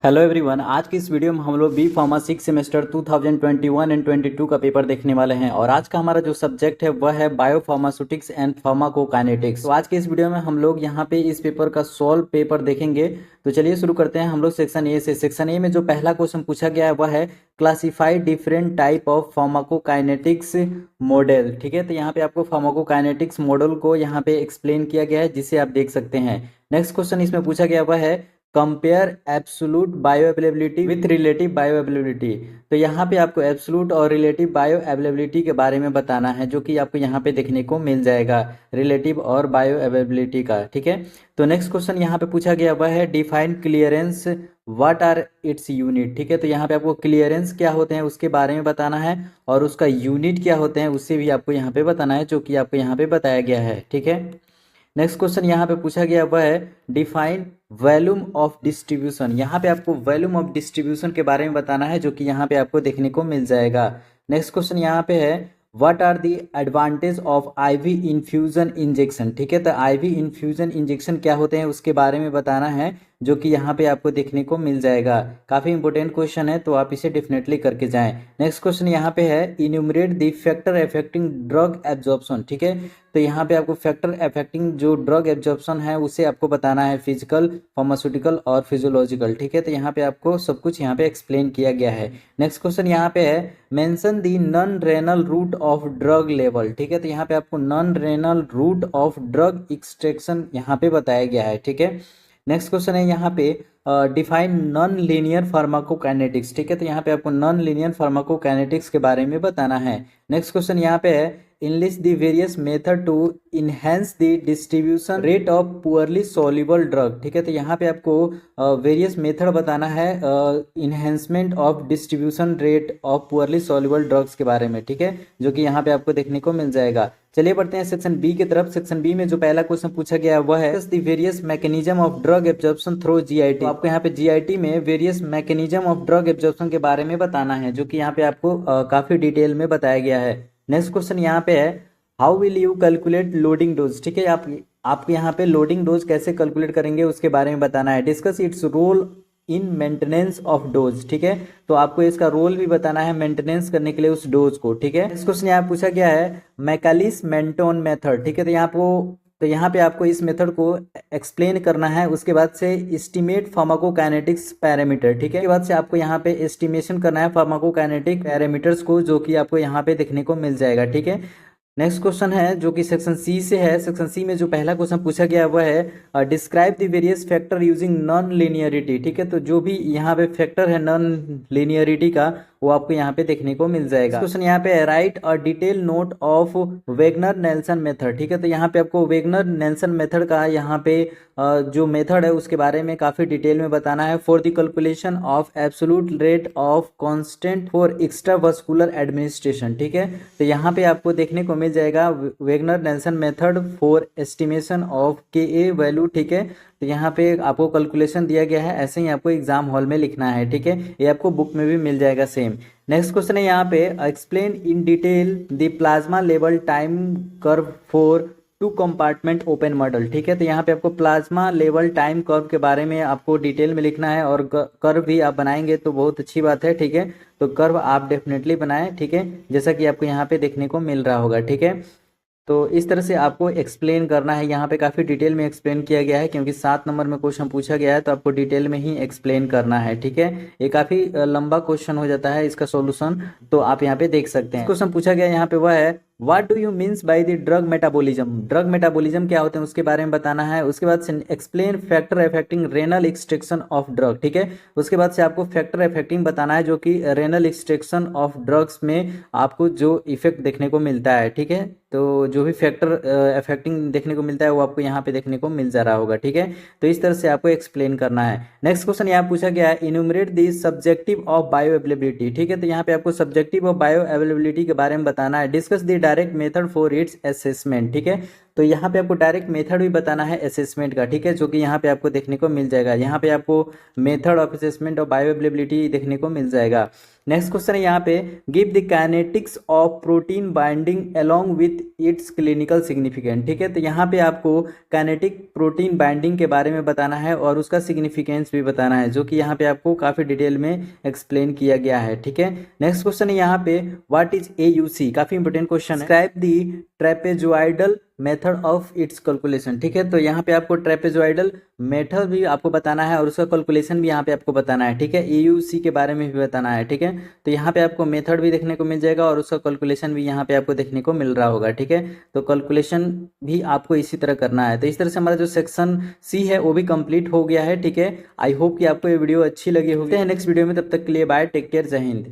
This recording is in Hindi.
Hello everyone. आज की इस वीडियो में हम लोग बी फार्मा 6 सेमेस्टर 2021 एंड 22 का पेपर देखने वाले हैं और आज का हमारा जो सब्जेक्ट है वह है बायो फार्मास्यूटिक्स एंड फार्माकोकाइनेटिक्स। तो आज के इस वीडियो में हम लोग यहाँ पे इस पेपर का सॉल्व पेपर देखेंगे। तो चलिए शुरू करते हैं हम लोग सेक्शन ए से। सेक्शन ए में जो पहला क्वेश्चन पूछा गया है वह है classify different type of pharmacokinetics model. ठीक है, तो यहाँ पे आपको फार्माकोकाइनेटिक्स मॉडल को यहाँ पे एक्सप्लेन किया गया है जिसे आप देख सकते हैं। नेक्स्ट क्वेश्चन इसमें पूछा गया वह है compare absolute bio availability with relative bio availability. तो यहाँ पे आपको एब्सोल्यूट और रिलेटिव बायो अवेलेबिलिटी के बारे में बताना है, जो कि आपको यहाँ पे देखने को मिल जाएगा रिलेटिव और बायो अवेलेबिलिटी का। ठीक है, तो नेक्स्ट क्वेश्चन यहाँ पे पूछा गया वह है define clearance what are its unit. ठीक है, तो यहाँ पे आपको क्लियरेंस क्या होते हैं उसके बारे में बताना है और उसका यूनिट क्या होते हैं उससे भी आपको यहाँ पे बताना है, जो कि आपको यहाँ पे बताया गया है। ठीक है, नेक्स्ट क्वेश्चन यहाँ पे पूछा गया वह है डिफाइन वॉल्यूम ऑफ डिस्ट्रीब्यूशन। यहाँ पे आपको वॉल्यूम ऑफ डिस्ट्रीब्यूशन के बारे में बताना है, जो कि यहाँ पे आपको देखने को मिल जाएगा। नेक्स्ट क्वेश्चन यहाँ पे है what are the advantage of IV infusion injection. ठीक है, तो आईवी इन्फ्यूजन इंजेक्शन क्या होते हैं उसके बारे में बताना है, जो कि यहाँ पे आपको देखने को मिल जाएगा। काफ़ी इंपॉर्टेंट क्वेश्चन है, तो आप इसे डेफिनेटली करके जाएं। नेक्स्ट क्वेश्चन यहाँ पे है enumerate the factor affecting drug absorption. ठीक है, तो यहाँ पे आपको फैक्टर अफेक्टिंग जो ड्रग एब्जॉर्प्शन है उसे आपको बताना है, फिजिकल, फार्मास्यूटिकल और फिजियोलॉजिकल। ठीक है, तो यहाँ पे आपको सब कुछ यहाँ पे एक्सप्लेन किया गया है। नेक्स्ट क्वेश्चन यहाँ पे है mention the non renal route of drug level. ठीक है, तो यहाँ पे आपको non renal route of drug extraction यहाँ पे बताया गया है। ठीक है, नेक्स्ट क्वेश्चन है यहाँ पे डिफाइन नॉन लीनियर फार्माकोकाइनेटिक्स। ठीक है, तो यहाँ पे आपको नॉन लीनियर फार्माकोकाइनेटिक्स के बारे में बताना है। नेक्स्ट क्वेश्चन यहाँ पे है enlist the various method to enhance the distribution rate of poorly soluble drug. ठीक है, तो यहाँ पे आपको वेरियस मेथड बताना है enhancement of distribution rate of poorly soluble drugs के बारे में। ठीक है, जो कि यहाँ पे आपको देखने को मिल जाएगा। चलिए बढ़ते हैं सेक्शन बी की तरफ। सेक्शन बी में जो पहला क्वेश्चन पूछा गया है वह है the various mechanism of drug absorption through GIT. तो आपको यहाँ पे जीआईटी में various mechanism of drug absorption के बारे में बताना है, जो कि यहाँ पे आपको काफी डिटेल में बताया गया है। नेक्स्ट क्वेश्चन यहाँ पे है how will you calculate loading dose. ठीक है, आप यहाँ पे लोडिंग डोज कैसे कैलकुलेट करेंगे उसके बारे में बताना है। Discuss its role in maintenance of dose. ठीक है, तो आपको इसका रोल भी बताना है मेंटेनेंस करने के लिए उस डोज को। ठीक है, नेक्स्ट क्वेश्चन यहाँ पूछा गया है मैकालिस मेंटोन मेथड। ठीक है, तो यहाँ पे आपको इस मेथड को एक्सप्लेन करना है। उसके बाद से एस्टिमेट फार्माकोकाइनेटिक्स पैरामीटर। ठीक है, उसके बाद से आपको यहाँ पे एस्टिमेशन करना है फार्माकोकाइनेटिक पैरामीटर्स को, जो कि आपको यहाँ पे देखने को मिल जाएगा। ठीक है, नेक्स्ट क्वेश्चन है जो कि सेक्शन सी से है। सेक्शन सी में जो पहला क्वेश्चन पूछा गया वह है describe the various factor using non linearity. ठीक है, तो जो भी यहाँ पे फैक्टर है नॉन लीनियरिटी का वो आपको यहाँ पे देखने को मिल जाएगा। क्वेश्चन यहाँ पे write a detail note of Wagner Nelson method. ठीक है, तो यहाँ पे आपको वेगनर नेल्सन मेथड का यहाँ पे जो मेथड है उसके बारे में काफी डिटेल में बताना है। For the calculation of absolute rate of constant for extravascular administration. ठीक है, तो यहाँ पे आपको देखने को मिल जाएगा Wagner Nelson method for estimation of K A value. ठीक है, तो यहाँ पे आपको कैलकुलेशन दिया गया है, ऐसे ही आपको एग्जाम हॉल में लिखना है। ठीक है, ये आपको बुक में भी मिल जाएगा सेम। नेक्स्ट क्वेश्चन है यहाँ पे explain in detail the plasma level time curve for two compartment open model. ठीक है, तो यहाँ पे आपको प्लाज्मा लेवल टाइम कर्व के बारे में आपको डिटेल में लिखना है और कर्व भी आप बनाएंगे तो बहुत अच्छी बात है। ठीक है, तो कर्व आप डेफिनेटली बनाएं। ठीक है, जैसा कि आपको यहाँ पे देखने को मिल रहा होगा। ठीक है, तो इस तरह से आपको एक्सप्लेन करना है। यहाँ पे काफ़ी डिटेल में एक्सप्लेन किया गया है, क्योंकि 7 नंबर में क्वेश्चन पूछा गया है तो आपको डिटेल में ही एक्सप्लेन करना है। ठीक है, ये काफ़ी लंबा क्वेश्चन हो जाता है, इसका सॉल्यूशन तो आप यहाँ पे देख सकते हैं। क्वेश्चन पूछा गया यहाँ पे वह है what do you means by the drug metabolism. Drug metabolism क्या होते हैं उसके बारे में बताना है। उसके बाद से explain factor affecting renal extraction of drug. ठीक है, उसके बाद से आपको फैक्टर अफेक्टिंग बताना है, जो कि रेनल एक्सट्रैक्शन ऑफ ड्रग्स में आपको जो इफेक्ट देखने को मिलता है। ठीक है, तो जो भी फैक्टर अफेक्टिंग देखने को मिलता है वो आपको यहाँ पे देखने को मिल जा रहा होगा। ठीक है, तो इस तरह से आपको एक्सप्लेन करना है। नेक्स्ट क्वेश्चन यहाँ पूछा गया है enumerate the subjective of bio availability. ठीक है, तो यहाँ पे आपको सब्जेक्टिव ऑफ बायो अवेलेबिलिटी के बारे में बताना है। Discuss the direct method for its assessment. ठीक है, तो यहाँ पे आपको डायरेक्ट मेथड भी बताना है असेसमेंट का, ठीक है, जो कि यहाँ पे आपको देखने को मिल जाएगा। यहाँ पे आपको मेथड ऑफ असेसमेंट और बायो अवेलेबिलिटी देखने को मिल जाएगा। नेक्स्ट क्वेश्चन है यहाँ पे, give the kinetics of protein binding along with its clinical significant, ठीक है। तो यहाँ पे आपको काइनेटिक प्रोटीन बाइंडिंग के बारे में बताना है और उसका सिग्निफिकेंस भी बताना है, जो कि यहाँ पे आपको काफी डिटेल में एक्सप्लेन किया गया है, ठीक है। नेक्स्ट क्वेश्चन है यहाँ पे, व्हाट इज AUC, काफी इंपोर्टेंट क्वेश्चन है। Describe the trapezoidal method of its calculation, ठीक है। तो यहाँ पे आपको ट्रेपेजॉइडल मेथड भी आपको बताना है और उसका कैलकुलेशन भी यहाँ पे आपको बताना है, ठीक है। AUC के बारे में भी बताना है, ठीक है। तो यहाँ पे आपको मेथड भी देखने को मिल जाएगा और उसका कैलकुलेशन भी यहाँ पे आपको देखने को मिल रहा होगा, ठीक है। तो कैलकुलेशन भी आपको इसी तरह करना है। तो इस तरह से हमारा जो सेक्शन C है वो भी कंप्लीट हो गया है, ठीक है। आई होप कि आपको ये वीडियो अच्छी लगी होगी। नेक्स्ट वीडियो में, तब तक के लिए बाय, टेक केयर, जय हिंद।